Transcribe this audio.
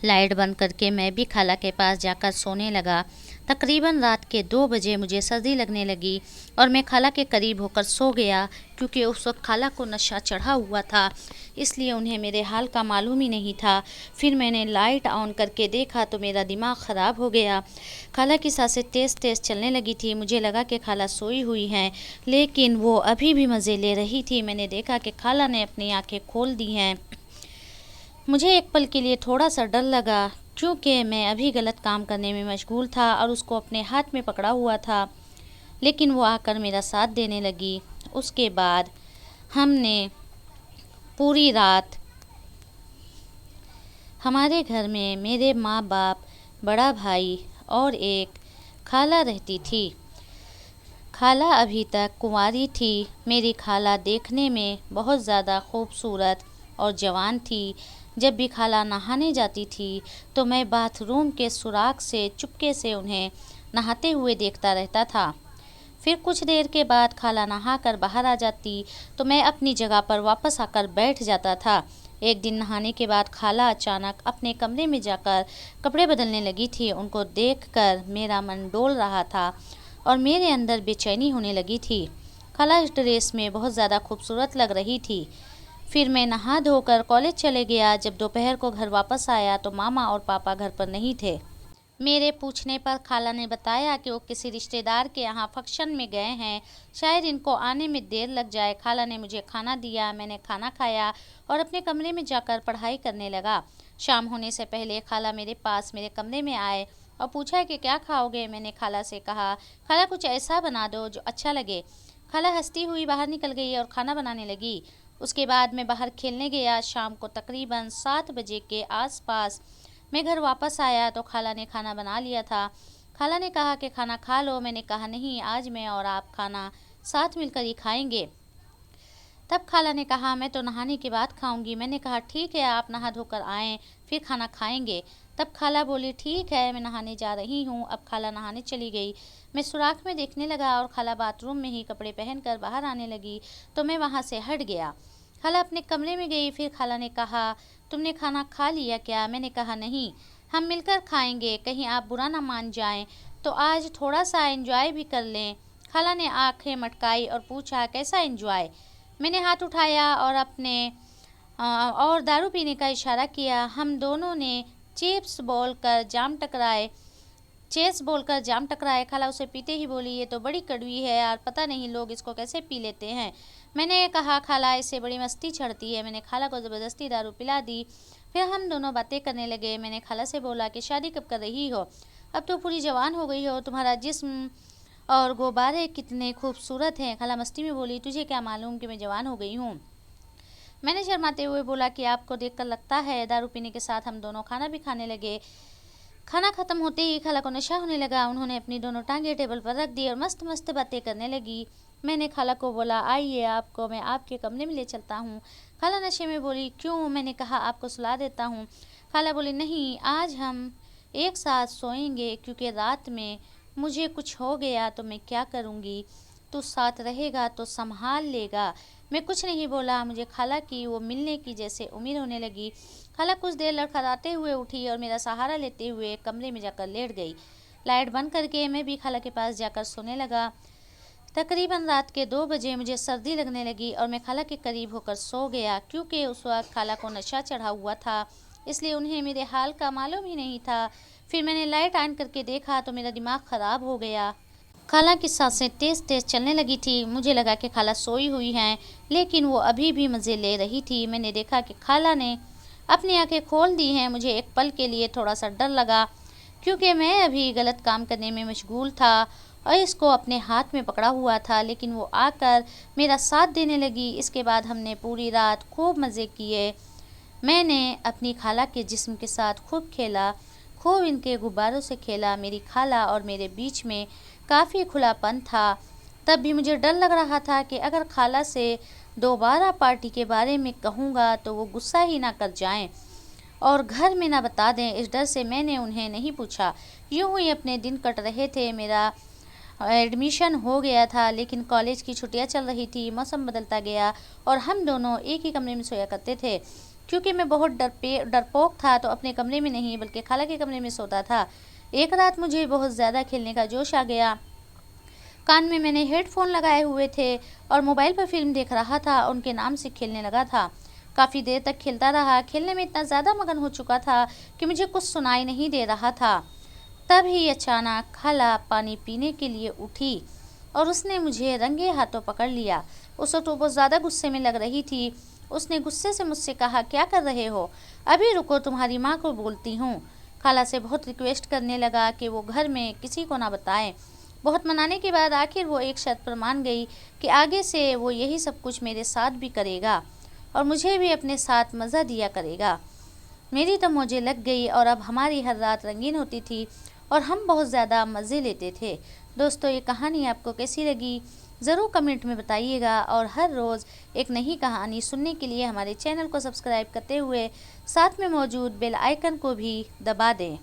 Light बंद करके मैं भी खाला के पास जाकर सोने लगा। तकरीबन रात के 2 बजे मुझे सर्दी लगने लगी और मैं खाला के करीब होकर सो गया, क्योंकि उस वक्त खाला को नशा चढ़ा हुआ था, इसलिए उन्हें मेरे हाल का मालूम ही नहीं था। फिर मैंने लाइट ऑन करके देखा तो मेरा दिमाग ख़राब हो गया। खाला की सांसें तेज़ तेज़ चलने लगी थी। मुझे लगा कि खाला सोई हुई हैं, लेकिन वो अभी भी मज़े ले रही थी। मैंने देखा कि खाला ने अपनी आंखें खोल दी हैं। मुझे एक पल के लिए थोड़ा सा डर लगा, क्योंकि मैं अभी गलत काम करने में मशगूल था और उसको अपने हाथ में पकड़ा हुआ था, लेकिन वो आकर मेरा साथ देने लगी। उसके बाद हमने पूरी रात हमारे घर में मेरे माँ बाप, बड़ा भाई और एक खाला रहती थी। खाला अभी तक कुंवारी थी। मेरी खाला देखने में बहुत ज़्यादा खूबसूरत और जवान थी। जब भी खाला नहाने जाती थी तो मैं बाथरूम के सुराख से चुपके से उन्हें नहाते हुए देखता रहता था। फिर कुछ देर के बाद खाला नहाकर बाहर आ जाती तो मैं अपनी जगह पर वापस आकर बैठ जाता था। एक दिन नहाने के बाद खाला अचानक अपने कमरे में जाकर कपड़े बदलने लगी थी। उनको देखकर मेरा मन डोल रहा था और मेरे अंदर बेचैनी होने लगी थी। खाला इस ड्रेस में बहुत ज़्यादा खूबसूरत लग रही थी। फिर मैं नहा धोकर कॉलेज चले गया। जब दोपहर को घर वापस आया तो मामा और पापा घर पर नहीं थे। मेरे पूछने पर खाला ने बताया कि वो किसी रिश्तेदार के यहाँ फंक्शन में गए हैं, शायद इनको आने में देर लग जाए। खाला ने मुझे खाना दिया, मैंने खाना खाया और अपने कमरे में जाकर पढ़ाई करने लगा। शाम होने से पहले खाला मेरे पास मेरे कमरे में आए और पूछा कि क्या खाओगे। मैंने खाला से कहा, खाला कुछ ऐसा बना दो जो अच्छा लगे। खाला हंसती हुई बाहर निकल गई और खाना बनाने लगी। उसके बाद मैं बाहर खेलने गया। शाम को तकरीबन 7 बजे के आसपास मैं घर वापस आया तो खाला ने खाना बना लिया था। खाला ने कहा कि खाना खा लो। मैंने कहा नहीं, आज मैं और आप खाना साथ मिलकर ही खाएंगे। तब खाला ने कहा मैं तो नहाने के बाद खाऊंगी। मैंने कहा ठीक है, आप नहा धोकर आएँ फिर खाना खाएंगे। तब खाला बोली ठीक है, मैं नहाने जा रही हूँ। अब खाला नहाने चली गई। मैं सुराख में देखने लगा और खाला बाथरूम में ही कपड़े पहनकर बाहर आने लगी तो मैं वहाँ से हट गया। खाला अपने कमरे में गई। फिर खाला ने कहा तुमने खाना खा लिया क्या। मैंने कहा नहीं, हम मिलकर खाएंगे, कहीं आप बुरा ना मान जाएं तो आज थोड़ा सा एंजॉय भी कर लें। खाला ने आंखें मटकाई और पूछा कैसा एंजॉय। मैंने हाथ उठाया और और दारू पीने का इशारा किया। हम दोनों ने चेस बोलकर जाम टकराए। खाला उसे पीते ही बोली ये तो बड़ी कड़वी है यार, पता नहीं लोग इसको कैसे पी लेते हैं। मैंने कहा खाला इससे बड़ी मस्ती चढ़ती है। मैंने खाला को ज़बरदस्ती दारू पिला दी। फिर हम दोनों बातें करने लगे। मैंने खाला से बोला कि शादी कब कर रही हो, अब तो पूरी जवान हो गई हो, तुम्हारा जिस्म और गुब्बारे कितने खूबसूरत हैं। खाला मस्ती में बोली तुझे क्या मालूम कि मैं जवान हो गई हूँ। मैंने शर्माते हुए बोला कि आपको देखकर लगता है। दारू पीने के साथ हम दोनों खाना भी खाने लगे। खाना खत्म होते ही खाला को नशा होने लगा। उन्होंने अपनी दोनों टांगे टेबल पर रख दी और मस्त मस्त बातें करने लगी। मैंने खाला को बोला आइए आपको मैं आपके कमरे में ले चलता हूँ। खाला नशे में बोली क्यों। मैंने कहा आपको सुला देता हूँ। खाला बोली नहीं, आज हम एक साथ सोएंगे, क्योंकि रात में मुझे कुछ हो गया तो मैं क्या करूँगी, तू साथ रहेगा तो संभाल लेगा। मैं कुछ नहीं बोला। मुझे खाला की वो मिलने की जैसे उम्मीद होने लगी। खाला कुछ देर लड़खड़ाते हुए उठी और मेरा सहारा लेते हुए कमरे में जाकर लेट गई। लाइट बंद करके मैं भी खाला के पास जाकर सोने लगा। तकरीबन रात के 2 बजे मुझे सर्दी लगने लगी और मैं खाला के करीब होकर सो गया, क्योंकि उस वक्त खाला को नशा चढ़ा हुआ था, इसलिए उन्हें मेरे हाल का मालूम ही नहीं था। फिर मैंने लाइट ऑन करके देखा तो मेरा दिमाग ख़राब हो गया। खाला की सांसें तेज़ तेज़ चलने लगी थी। मुझे लगा कि खाला सोई हुई हैं, लेकिन वो अभी भी मज़े ले रही थी। मैंने देखा कि खाला ने अपनी आंखें खोल दी हैं। मुझे एक पल के लिए थोड़ा सा डर लगा, क्योंकि मैं अभी गलत काम करने में मशगूल था और इसको अपने हाथ में पकड़ा हुआ था, लेकिन वो आकर मेरा साथ देने लगी। इसके बाद हमने पूरी रात खूब मज़े किए। मैंने अपनी खाला के जिस्म के साथ खूब खेला, खूब इनके गुब्बारों से खेला। मेरी खाला और मेरे बीच में काफ़ी खुलापन था। तब भी मुझे डर लग रहा था कि अगर खाला से दोबारा पार्टी के बारे में कहूँगा तो वो गुस्सा ही ना कर जाएं और घर में ना बता दें। इस डर से मैंने उन्हें नहीं पूछा। यूँ ही अपने दिन कट रहे थे। मेरा एडमिशन हो गया था, लेकिन कॉलेज की छुट्टियां चल रही थी। मौसम बदलता गया और हम दोनों एक ही कमरे में सोया करते थे। क्योंकि मैं बहुत डरपोक था तो अपने कमरे में नहीं बल्कि खाला के कमरे में सोता था। एक रात मुझे बहुत ज़्यादा खेलने का जोश आ गया। कान में मैंने हेडफोन लगाए हुए थे और मोबाइल पर फिल्म देख रहा था, उनके नाम से खेलने लगा था। काफ़ी देर तक खेलता रहा। खेलने में इतना ज़्यादा मगन हो चुका था कि मुझे कुछ सुनाई नहीं दे रहा था। तभी अचानक खाला पानी पीने के लिए उठी और उसने मुझे रंगे हाथों पकड़ लिया। उस वक्त वो बहुत ज़्यादा गुस्से में लग रही थी। उसने गुस्से से मुझसे कहा, क्या कर रहे हो? अभी रुको, तुम्हारी माँ को बोलती हूँ। खाला से बहुत रिक्वेस्ट करने लगा कि वो घर में किसी को ना बताए। बहुत मनाने के बाद आखिर वो एक शर्त पर मान गई कि आगे से वो यही सब कुछ मेरे साथ भी करेगा और मुझे भी अपने साथ मज़ा दिया करेगा। मेरी तो मौजें लग गई और अब हमारी हर रात रंगीन होती थी और हम बहुत ज़्यादा मज़े लेते थे। दोस्तों, ये कहानी आपको कैसी लगी ज़रूर कमेंट में बताइएगा और हर रोज़ एक नई कहानी सुनने के लिए हमारे चैनल को सब्सक्राइब करते हुए साथ में मौजूद बेल आइकन को भी दबा दें।